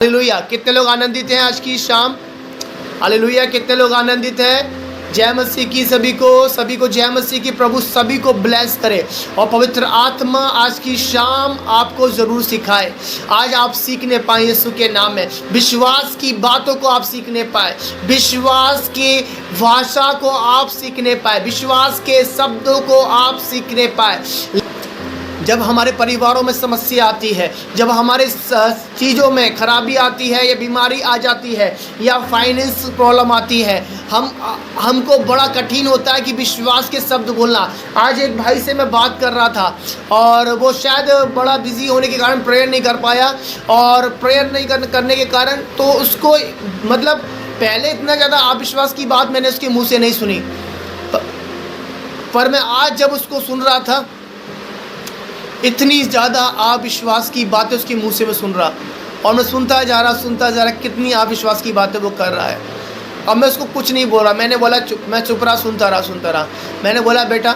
Hallelujah. कितने लोग आनंदित हैं आज की शाम? हालेलुया। कितने लोग आनंदित हैं? जय मसीह की सभी को जय मसीह की। प्रभु सभी को ब्लेस करे और पवित्र आत्मा आज की शाम आपको ज़रूर सिखाए। आज आप सीखने पाए यीशु के नाम में, विश्वास की बातों को आप सीखने पाए, विश्वास की भाषा को आप सीखने पाए, विश्वास के शब्दों को आप सीखने पाए। जब हमारे परिवारों में समस्या आती है, जब हमारे चीज़ों में खराबी आती है या बीमारी आ जाती है या फाइनेंस प्रॉब्लम आती है, हमको बड़ा कठिन होता है कि विश्वास के शब्द बोलना। आज एक भाई से मैं बात कर रहा था और वो शायद बड़ा बिजी होने के कारण प्रेयर नहीं कर पाया, और प्रेयर नहीं करने के कारण तो उसको मतलब पहले इतना ज़्यादा अविश्वास की बात मैंने उसके मुँह से नहीं सुनी, पर मैं आज जब उसको सुन रहा था इतनी ज़्यादा अविश्वास की बातें उसके मुंह से मैं सुन रहा, और मैं सुनता जा रहा कितनी अविश्वास की बातें वो कर रहा है। अब मैं उसको कुछ नहीं बोला, मैंने बोला मैं चुप रहा, सुनता रहा। मैंने बोला बेटा,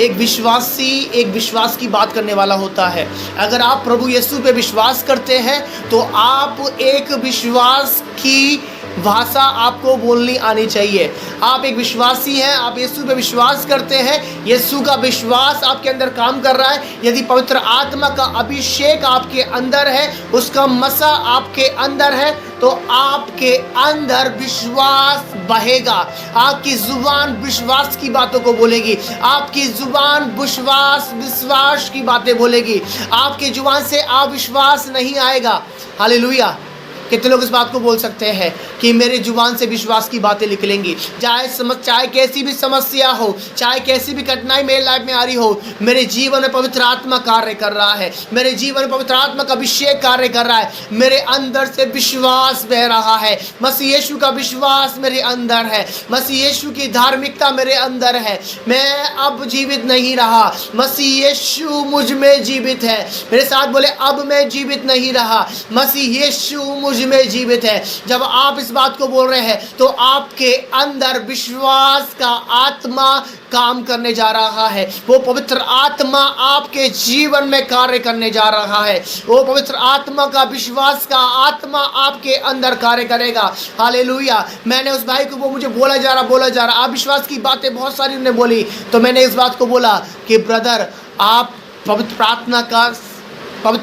एक विश्वासी एक विश्वास की बात करने वाला होता है। अगर आप प्रभु यीशु पे विश्वास करते हैं तो आप एक विश्वास की भाषा आपको बोलनी आनी चाहिए। आप एक विश्वासी हैं, आप यीशु पे विश्वास करते हैं, यीशु का विश्वास आपके अंदर काम कर रहा है। यदि पवित्र आत्मा का अभिषेक आपके अंदर है, उसका मसा आपके अंदर है, तो आपके अंदर विश्वास बहेगा। आपकी जुबान विश्वास की बातों को बोलेगी, आपकी जुबान विश्वास की बातें बोलेगी। आपकी जुबान से अविश्वास नहीं आएगा। हालेलुया। कितने लोग इस बात को बोल सकते हैं कि मेरे जुबान से विश्वास की बातें निकलेंगी? चाहे कैसी भी समस्या हो, चाहे कैसी भी कठिनाई मेरे लाइफ में आ रही हो, मेरे जीवन में पवित्र आत्मा कार्य कर रहा है, मेरे जीवन में पवित्र आत्मा का अभिषेक कार्य कर रहा है, मेरे अंदर से विश्वास बह रहा है। मसीह यीशु का विश्वास मेरे अंदर है, मसीह यीशु की धार्मिकता मेरे अंदर है। मैं अब जीवित नहीं रहा, मसीह यीशु मुझ में जीवित है। मेरे साथ बोले, अब मैं जीवित नहीं रहा, मसीह यीशु मुझ में जीवित है। जब आप इस बात को बोल रहे हैं तो आपके अंदर विश्वास का आत्मा काम करने जा रहा है। वो पवित्र आत्मा आपके जीवन में कार्य करने जा रहा है। वो पवित्र आत्मा का विश्वास का आत्मा आपके अंदर कार्य करेगा। हालेलुया। मैंने उस भाई को, वो मुझे बोला जा रहा अविश्वास की बातें बहुत सारी उन्होंने बोली, तो मैंने इस बात को बोला कि ब्रदर, आप पवित्र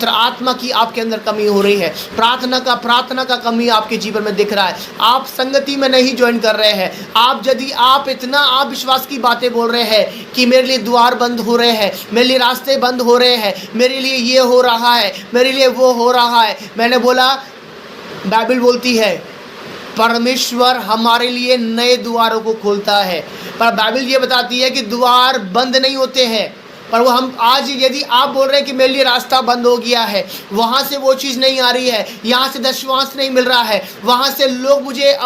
आत्मा की आपके अंदर कमी हो रही है। प्रार्थना का कमी आपके जीवन में दिख रहा है। आप संगति में नहीं ज्वाइन कर रहे हैं। यदि आप इतना अविश्वास की बातें बोल रहे हैं कि मेरे लिए द्वार बंद हो रहे हैं, मेरे लिए रास्ते बंद हो रहे हैं, मेरे लिए ये हो रहा है, मेरे लिए वो हो रहा है, मैंने बोला बाइबल बोलती है परमेश्वर हमारे लिए नए द्वारों को खोलता है, पर बाइबल ये बताती है कि द्वार बंद नहीं होते हैं। पर वो हम आज, यदि आप बोल रहे हैं कि मेरे लिए रास्ता बंद हो गया है, वहाँ से वो चीज़ नहीं आ रही है, यहाँ से दशवांश नहीं मिल रहा है, वहाँ से लोग मुझे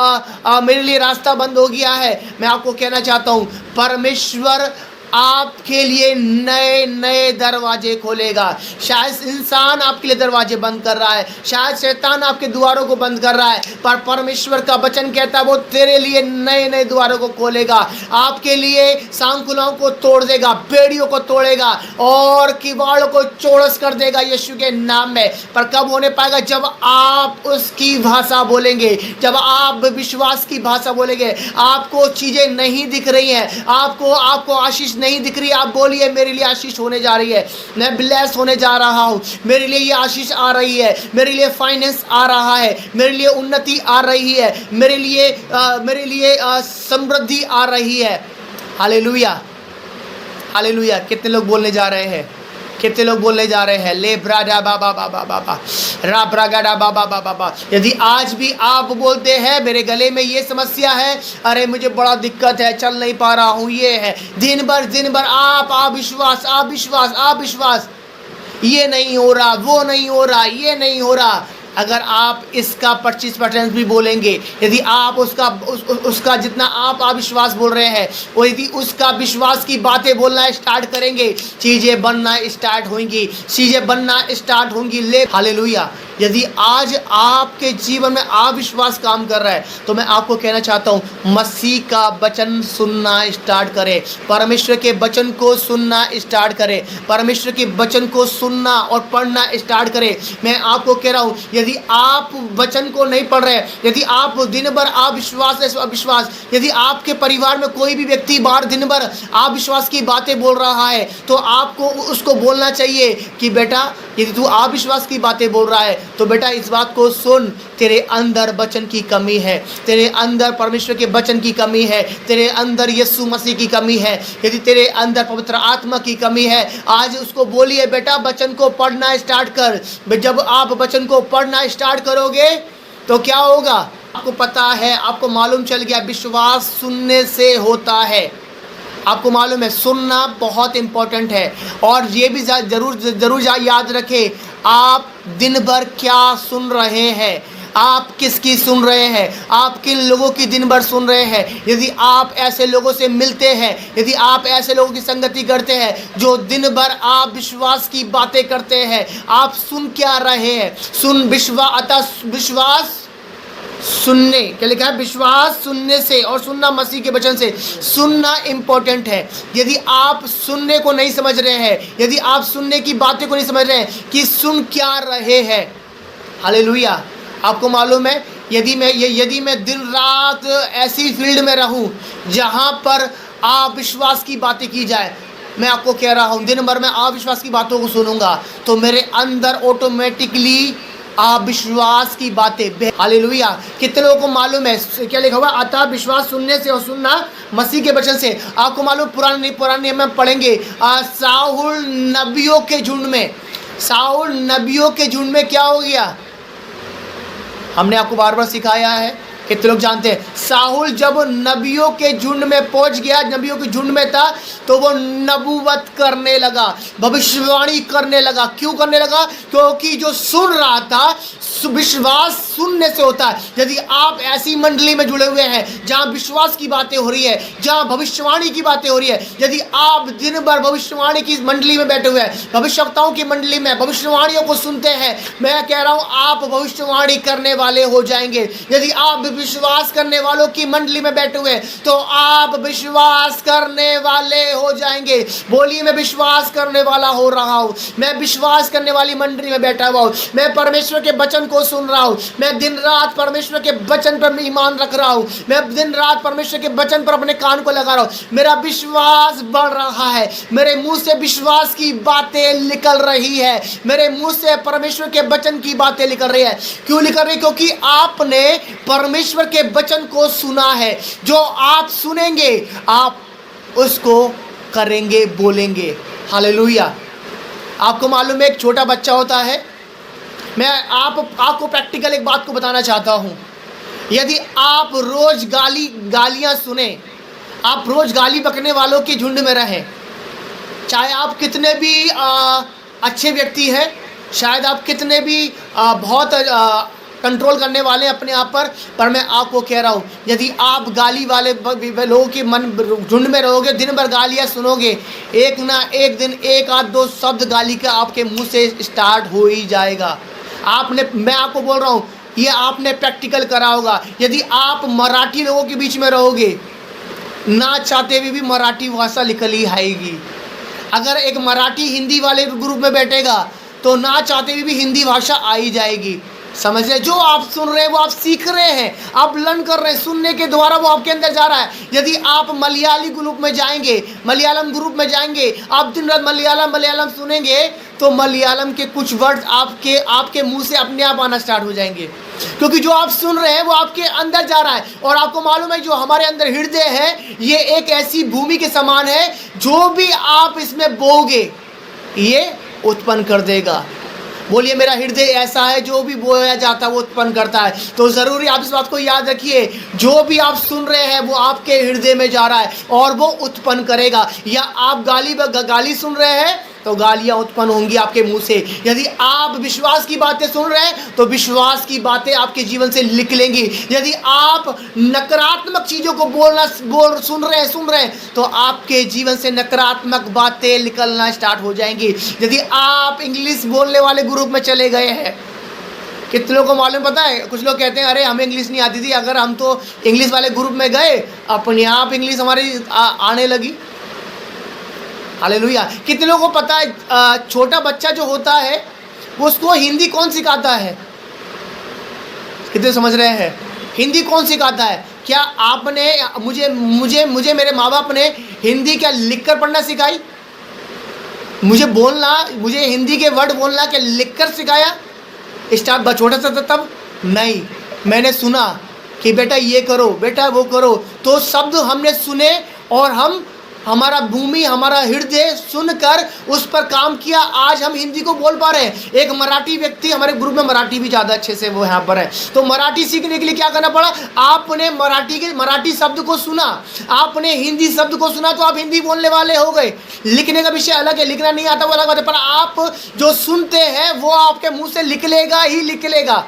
मेरे लिए रास्ता बंद हो गया है, मैं आपको कहना चाहता हूँ परमेश्वर आपके लिए नए नए दरवाजे खोलेगा। शायद इंसान आपके लिए दरवाजे बंद कर रहा है, शायद शैतान आपके द्वारों को बंद कर रहा है, पर परमेश्वर का वचन कहता है वो तेरे लिए नए नए द्वारों को खोलेगा। आपके लिए सांकुलों को तोड़ देगा, बेड़ियों को तोड़ेगा और किवाड़ों को चौड़स कर देगा यीशु के नाम में। पर कब होने पाएगा? जब आप उसकी भाषा बोलेंगे, जब आप विश्वास की भाषा बोलेंगे। आपको चीज़ें नहीं दिख रही हैं, आपको आशीष नहीं दिख रही, आप बोलिए मेरे लिए आशीष होने जा रही है, मैं ब्लेस होने जा रहा हूँ, मेरे लिए ये आशीष आ रही है, मेरे लिए फाइनेंस आ रहा है, मेरे लिए उन्नति आ रही है, मेरे लिए समृद्धि आ रही है। हालेलुया। हालेलुया। कितने लोग बोलने जा रहे हैं? कितने लोग बोलने जा रहे हैं? ले ब्राडा बाबा बाबा बाबा रा ब्रागाडा बाबा बाबा बाबा। यदि आज भी आप बोलते हैं मेरे गले में ये समस्या है, अरे मुझे बड़ा दिक्कत है, चल नहीं पा रहा हूँ, ये है, दिन भर आप अविश्वास, ये नहीं हो रहा, वो नहीं हो रहा, ये नहीं हो रहा। अगर आप इसका 25% भी बोलेंगे, यदि आप उसका जितना आप अविश्वास बोल रहे हैं, और यदि उसका विश्वास की बातें बोलना स्टार्ट करेंगे, चीज़ें बनना स्टार्ट होंगी, ले हालेलुया। यदि आज आपके जीवन में अविश्वास काम कर रहा है तो मैं आपको कहना चाहता हूँ मसीह का वचन सुनना स्टार्ट करें, परमेश्वर के वचन को सुनना स्टार्ट करें, परमेश्वर के वचन को सुनना और पढ़ना स्टार्ट करें। मैं आपको कह रहा हूँ यदि आप वचन को नहीं पढ़ रहे, यदि आप दिन भर अविश्वास, यदि आपके परिवार में कोई भी व्यक्ति बाहर दिन भर अविश्वास की बातें बोल रहा है तो आपको उसको बोलना चाहिए कि बेटा यदि तू अविश्वास की बातें बोल रहा है तो बेटा इस बात को सुन, तेरे अंदर वचन की कमी है, तेरे अंदर परमेश्वर के वचन की कमी है, तेरे अंदर यीशु मसीह की कमी है, यदि तेरे अंदर पवित्र आत्मा की कमी है, आज उसको बोलिए बेटा वचन को पढ़ना स्टार्ट कर। जब आप वचन को पढ़ना स्टार्ट करोगे तो क्या होगा आपको पता है, आपको मालूम चल गया विश्वास सुनने से होता है। आपको मालूम है सुनना बहुत इम्पोर्टेंट है। और ये भी ज़रूर याद रखें आप दिन भर क्या सुन रहे हैं, आप किसकी सुन रहे हैं, आप किन लोगों की दिन भर सुन रहे हैं। यदि आप ऐसे लोगों से मिलते हैं, यदि आप ऐसे लोगों की संगति करते हैं जो दिन भर आप विश्वास की बातें करते हैं, आप सुन क्या रहे हैं? विश्वास सुनने क्या लिखा है? विश्वास सुनने से, और सुनना मसीह के वचन से। सुनना इम्पोर्टेंट है। यदि आप सुनने को नहीं समझ रहे हैं, यदि आप सुनने की बातें को नहीं समझ रहे हैं कि सुन क्या रहे हैं, हालेलुया। आपको मालूम है यदि मैं दिन रात ऐसी फील्ड में रहूं जहां पर अविश्वास की बातें की जाए, मैं आपको कह रहा हूं दिन भर मैं अविश्वास की बातों को सुनूंगा तो मेरे अंदर ऑटोमेटिकली अविश्वास की बातें, हालेलुया। कितने लोगों को मालूम है क्या लिखा हुआ? अतः विश्वास सुनने से और सुनना मसीह के वचन से। आपको मालूम पुराने में पढ़ेंगे साउल नबियों के झुंड में क्या हो गया? हमने आपको बार बार सिखाया है, कितने लोग जानते हैं? साहुल जब नबियों के झुंड में पहुंच गया, नबियों के झुंड में था तो वो नबूवत करने लगा, भविष्यवाणी करने लगा। क्यों करने लगा? क्योंकि जो सुन रहा था, विश्वास सुनने से होता है। यदि आप ऐसी मंडली में जुड़े हुए हैं जहां विश्वास की बातें हो रही है, जहां भविष्यवाणी की बातें हो रही है, यदि आप दिन भर भविष्यवाणी की मंडली में बैठे हुए हैं, भविष्यवक्ताओं की मंडली में भविष्यवाणियों को सुनते हैं, मैं कह रहा हूं आप भविष्यवाणी करने वाले हो जाएंगे। यदि आप विश्वास करने वालों की मंडली में बैठे हुए तो आप विश्वास करने वाले हो जाएंगे। बोलिए मैं विश्वास करने वाला हो रहा हूं, मैं विश्वास करने वाली मंडली में बैठा हुआ हूं, मैं परमेश्वर के वचन को सुन रहा हूं, मैं दिन रात परमेश्वर के वचन पर ईमान रख रहा हूं, मैं दिन रात परमेश्वर के वचन पर अपने कान को लगा रहा हूं। मेरा विश्वास बढ़ रहा है, मेरे मुंह से विश्वास की बातें निकल रही है, मेरे मुंह से परमेश्वर के वचन की बातें निकल रही है। क्यों निकल रही? क्योंकि आपने परमेश्वर के वचन को सुना है। जो आप सुनेंगे आप उसको करेंगे, बोलेंगे, हालेलुया। आपको मालूम है एक छोटा बच्चा होता है, मैं आपको प्रैक्टिकल एक बात को बताना चाहता हूं। यदि आप रोज गालियां सुने, आप रोज गाली बकने वालों के झुंड में रहें, चाहे आप कितने भी अच्छे व्यक्ति हैं, शायद आप कितने भी बहुत कंट्रोल करने वाले अपने आप पर मैं आपको कह रहा हूँ यदि आप गाली वाले लोगों के झुंड में रहोगे, दिन भर गालियाँ सुनोगे, एक ना एक दिन एक आध दो शब्द गाली का आपके मुंह से स्टार्ट हो ही जाएगा। मैं आपको बोल रहा हूँ ये आपने प्रैक्टिकल करा होगा। यदि आप मराठी लोगों के बीच में रहोगे, ना चाहते हुए भी मराठी भाषा निकल ही आएगी। अगर एक मराठी हिंदी वाले ग्रुप में बैठेगा तो ना चाहते हुए भी हिंदी भाषा आ ही जाएगी। समझ रहे? जो आप सुन रहे हैं वो आप सीख रहे हैं, आप लर्न कर रहे हैं, सुनने के द्वारा वो आपके अंदर जा रहा है। यदि आप मलयाली ग्रुप में जाएंगे, मलयालम ग्रुप में जाएंगे, आप दिन रात मलयालम सुनेंगे तो मलयालम के कुछ वर्ड्स आपके मुंह से अपने आप आना स्टार्ट हो जाएंगे, क्योंकि जो आप सुन रहे हैं वो आपके अंदर जा रहा है। और आपको मालूम है जो हमारे अंदर हृदय है ये एक ऐसी भूमि के समान है, जो भी आप इसमें बोओगे ये उत्पन्न कर देगा। बोलिए मेरा हृदय ऐसा है जो भी बोया जाता है वो उत्पन्न करता है। तो ज़रूरी आप इस बात को याद रखिए, जो भी आप सुन रहे हैं वो आपके हृदय में जा रहा है और वो उत्पन्न करेगा। या आप गाली सुन रहे हैं तो गालियाँ उत्पन्न होंगी आपके मुंह से। यदि आप विश्वास की बातें सुन रहे हैं तो विश्वास की बातें आपके जीवन से निकलेंगी। यदि आप नकारात्मक चीज़ों को सुन रहे हैं तो आपके जीवन से नकारात्मक बातें निकलना स्टार्ट हो जाएंगी। यदि आप इंग्लिश बोलने वाले ग्रुप में चले गए हैं, कितने लोगों को मालूम पता है, कुछ लोग कहते हैं अरे हमें इंग्लिश नहीं आती थी, अगर हम तो इंग्लिश वाले ग्रुप में गए अपने आप इंग्लिश हमारी आने लगी। हालेलुया। कितने लोगों को पता है छोटा बच्चा जो होता है उसको हिंदी कौन सिखाता है? कितने समझ रहे हैं? हिंदी कौन सिखाता है? क्या आपने मुझे मेरे माँ बाप ने हिंदी क्या लिखकर पढ़ना सिखाई? मुझे हिंदी के वर्ड बोलना क्या लिखकर सिखाया? स्टार्ट छोटा सा था तब नहीं, मैंने सुना कि बेटा ये करो, बेटा वो करो, तो शब्द हमने सुने और हमारा भूमि, हमारा हृदय सुनकर उस पर काम किया। आज हम हिंदी को बोल पा रहे हैं। एक मराठी व्यक्ति, हमारे ग्रुप में मराठी भी ज़्यादा अच्छे से वो यहाँ पर है, तो मराठी सीखने के लिए क्या करना पड़ा? आपने मराठी शब्द को सुना, आपने हिंदी शब्द को सुना, तो आप हिंदी बोलने वाले हो गए। लिखने का विषय अलग है, लिखना नहीं आता वो अलग बात है, पर आप जो सुनते हैं वो आपके मुँह से निकलेगा ही निकलेगा।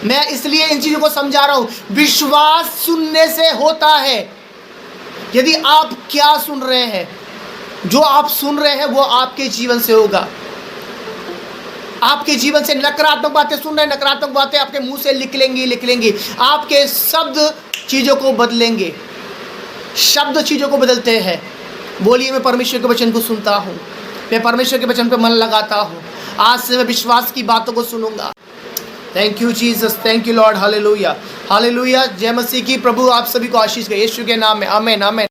मैं इसलिए इन चीज़ों को समझा रहा हूँ। विश्वास सुनने से होता है। यदि आप क्या सुन रहे हैं, जो आप सुन रहे हैं वो आपके जीवन से होगा। आपके जीवन से नकारात्मक बातें सुन रहे हैं, नकारात्मक बातें आपके मुंह से निकलेंगी। आपके शब्द चीज़ों को बदलेंगे, शब्द चीज़ों को बदलते हैं। बोलिए, मैं परमेश्वर के वचन को सुनता हूँ, मैं परमेश्वर के वचन पर मन लगाता हूँ। आज से मैं विश्वास की बातों को सुनूंगा। Thank you Jesus, thank you Lord. Hallelujah, hallelujah. जय मसीह की। प्रभु आप सभी को आशीष दे, यीशु के नाम में, आमीन, आमीन।